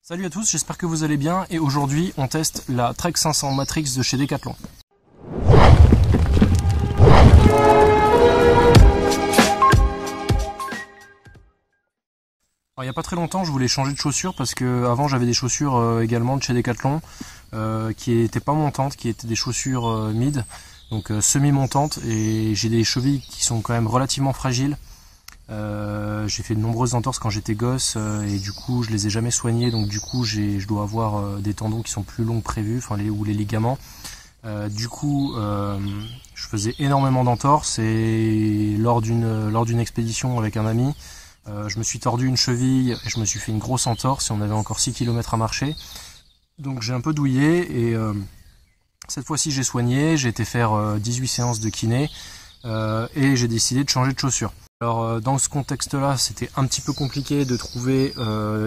Salut à tous, j'espère que vous allez bien et aujourd'hui on teste la Trek 500 Matrix de chez Decathlon. Alors, il n'y a pas très longtemps je voulais changer de chaussures parce que avant j'avais des chaussures également de chez Decathlon qui n'étaient pas montantes, qui étaient des chaussures mid, donc semi-montantes, et j'ai des chevilles qui sont quand même relativement fragiles. J'ai fait de nombreuses entorses quand j'étais gosse et du coup je les ai jamais soignées, donc du coup je dois avoir des tendons qui sont plus longs que prévu, ou les ligaments. Du coup je faisais énormément d'entorses et lors d'une expédition avec un ami, je me suis tordu une cheville et je me suis fait une grosse entorse et on avait encore 6 km à marcher. Donc j'ai un peu douillé et cette fois-ci j'ai soigné, j'ai été faire 18 séances de kiné et j'ai décidé de changer de chaussures. Alors dans ce contexte-là, c'était un petit peu compliqué de trouver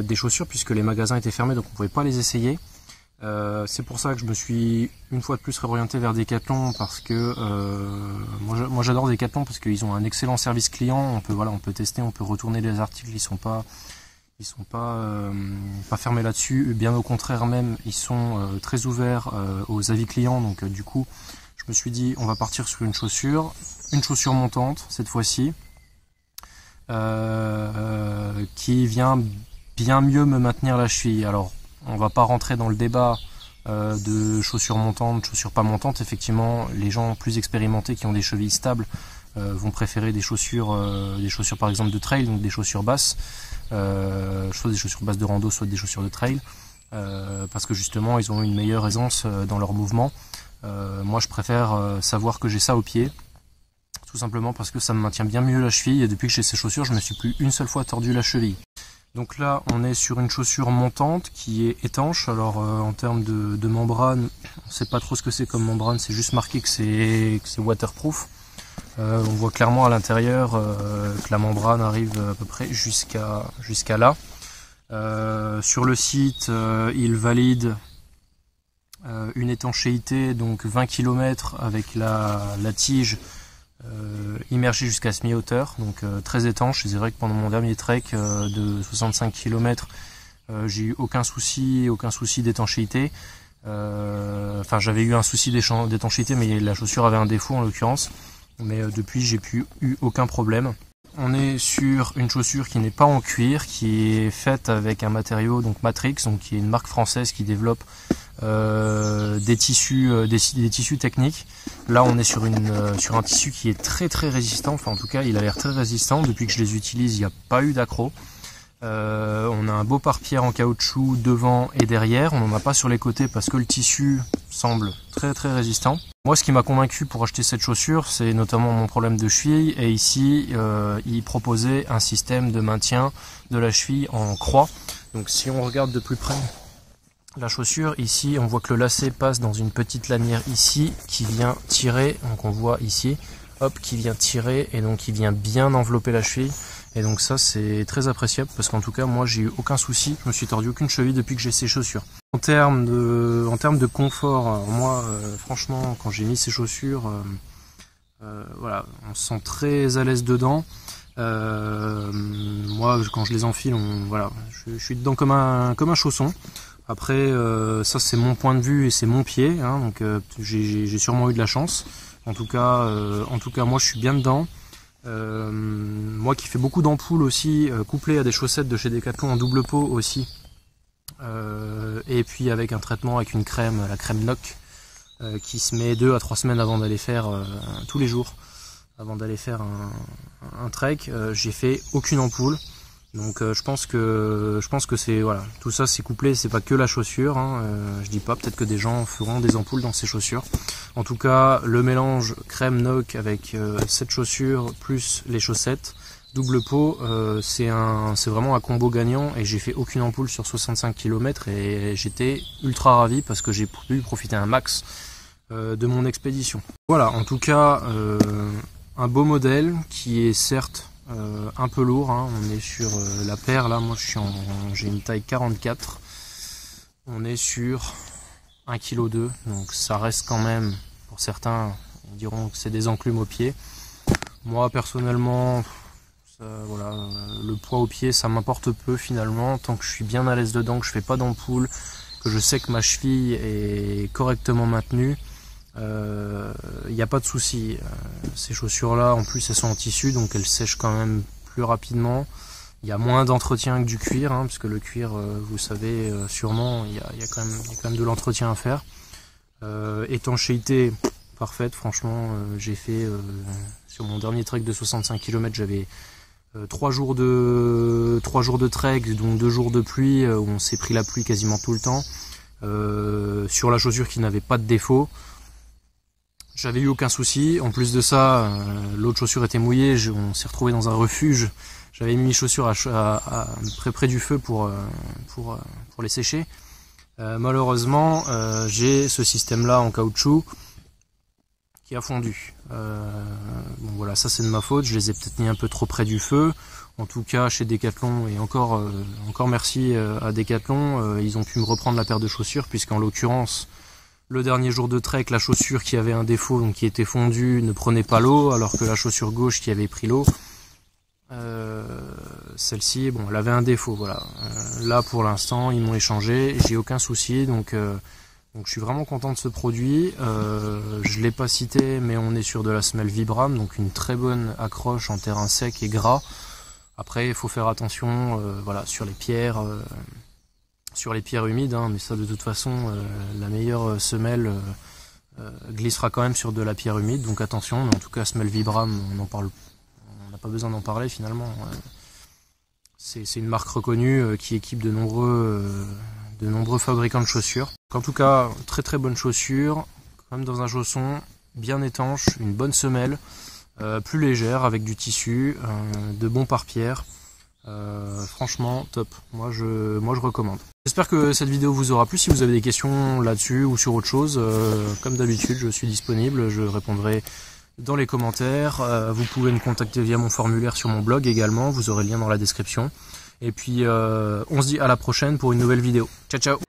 des chaussures puisque les magasins étaient fermés, donc on pouvait pas les essayer. C'est pour ça que je me suis une fois de plus réorienté vers Decathlon parce que moi j'adore Decathlon parce qu'ils ont un excellent service client. On peut tester, on peut retourner les articles, ils sont pas fermés là-dessus. Bien au contraire même, ils sont très ouverts aux avis clients. Donc du coup, je me suis dit on va partir sur une chaussure montante cette fois-ci. Qui vient bien mieux me maintenir la cheville. Alors on va pas rentrer dans le débat de chaussures montantes, chaussures pas montantes. Effectivement, les gens plus expérimentés qui ont des chevilles stables vont préférer des chaussures par exemple de trail, donc des chaussures basses, soit des chaussures basses de rando, soit des chaussures de trail, parce que justement ils ont une meilleure aisance dans leur mouvement. Moi je préfère savoir que j'ai ça au pied, tout simplement parce que ça me maintient bien mieux la cheville, et depuis que j'ai ces chaussures, je me suis plus une seule fois tordu la cheville. Donc là, on est sur une chaussure montante qui est étanche. Alors en termes de membrane, on ne sait pas trop ce que c'est comme membrane, c'est juste marqué que c'est waterproof. On voit clairement à l'intérieur que la membrane arrive à peu près jusqu'à là. Sur le site, il valide une étanchéité, donc 20 km avec la tige immergé jusqu'à semi-hauteur, donc très étanche. C'est vrai que pendant mon dernier trek de 65 km, j'ai eu aucun souci d'étanchéité. Enfin, j'avais eu un souci d'étanchéité, mais la chaussure avait un défaut en l'occurrence. Mais depuis, j'ai eu aucun problème. On est sur une chaussure qui n'est pas en cuir, qui est faite avec un matériau, donc Matrix, donc qui est une marque française qui développe des tissus techniques. Là on est sur un tissu qui est très très résistant, enfin en tout cas il a l'air très résistant. Depuis que je les utilise, il n'y a pas eu d'accroc. On a un beau pare-pierre en caoutchouc devant et derrière, on n'en a pas sur les côtés parce que le tissu semble très très résistant. Moi ce qui m'a convaincu pour acheter cette chaussure, c'est notamment mon problème de cheville, et ici il proposait un système de maintien de la cheville en croix. Donc si on regarde de plus près la chaussure, ici on voit que le lacet passe dans une petite lanière ici qui vient tirer, donc on voit ici, hop, qui vient tirer, et donc qui vient bien envelopper la cheville. Et donc ça c'est très appréciable parce qu'en tout cas moi j'ai eu aucun souci, je me suis tordu aucune cheville depuis que j'ai ces chaussures. En termes de confort, alors moi franchement quand j'ai mis ces chaussures, voilà, on se sent très à l'aise dedans. Moi quand je les enfile, je suis dedans comme un chausson. Après ça c'est mon point de vue et c'est mon pied, hein, donc j'ai sûrement eu de la chance. En tout cas moi je suis bien dedans. Moi qui fais beaucoup d'ampoules aussi, couplé à des chaussettes de chez Decathlon en double peau aussi, et puis avec un traitement avec une crème, la crème NOC, qui se met 2 à 3 semaines avant d'aller faire tous les jours, avant d'aller faire un trek. J'ai fait aucune ampoule. Donc je pense que c'est, voilà, tout ça c'est couplé, c'est pas que la chaussure, hein, je dis pas, peut-être que des gens feront des ampoules dans ces chaussures. En tout cas, le mélange crème NOC avec cette chaussure plus les chaussettes double peau, c'est vraiment un combo gagnant, et j'ai fait aucune ampoule sur 65 km et j'étais ultra ravi parce que j'ai pu profiter un max de mon expédition. Voilà, en tout cas un beau modèle qui est certes un peu lourd, hein. On est sur la paire, là moi j'ai une taille 44, on est sur 1,2 kg, donc ça reste quand même, pour certains ils diront que c'est des enclumes au pied. Moi personnellement Voilà, le poids au pied, ça m'importe peu finalement, tant que je suis bien à l'aise dedans, que je fais pas d'ampoule, que je sais que ma cheville est correctement maintenue, il n'y a pas de souci. Ces chaussures-là, en plus, elles sont en tissu, donc elles sèchent quand même plus rapidement. Il y a moins d'entretien que du cuir, hein, parce que le cuir, vous savez sûrement, il y a quand même de l'entretien à faire. Étanchéité parfaite, franchement, j'ai fait sur mon dernier trek de 65 km, j'avais 3 jours de trek, donc 2 jours de pluie, où on s'est pris la pluie quasiment tout le temps, sur la chaussure qui n'avait pas de défaut. J'avais eu aucun souci. En plus de ça, l'autre chaussure était mouillée, on s'est retrouvé dans un refuge. J'avais mis mes chaussures près du feu pour les sécher. Malheureusement, j'ai ce système-là en caoutchouc qui a fondu. Bon voilà, ça c'est de ma faute, je les ai peut-être mis un peu trop près du feu. En tout cas, chez Decathlon, et encore merci à Decathlon, ils ont pu me reprendre la paire de chaussures, puisqu'en l'occurrence, le dernier jour de trek, la chaussure qui avait un défaut, donc qui était fondue, ne prenait pas l'eau, alors que la chaussure gauche qui avait pris l'eau, celle-ci, bon, elle avait un défaut, voilà. Là, pour l'instant, ils m'ont échangé, j'ai aucun souci, donc je suis vraiment content de ce produit. Je l'ai pas cité, mais on est sur de la semelle Vibram, donc une très bonne accroche en terrain sec et gras. Après, il faut faire attention, voilà, sur les pierres humides, hein, mais ça de toute façon, la meilleure semelle glissera quand même sur de la pierre humide, donc attention. Mais en tout cas, semelle Vibram, on n'a pas besoin d'en parler finalement. C'est une marque reconnue qui équipe de nombreux fabricants de chaussures. En tout cas, très très bonne chaussure, comme dans un chausson, bien étanche, une bonne semelle, plus légère avec du tissu, de bons pare-pierres. Franchement top, moi je recommande. J'espère que cette vidéo vous aura plu. Si vous avez des questions là-dessus ou sur autre chose, comme d'habitude je suis disponible, je répondrai dans les commentaires. Vous pouvez me contacter via mon formulaire sur mon blog également, vous aurez le lien dans la description. Et puis on se dit à la prochaine pour une nouvelle vidéo. Ciao ciao.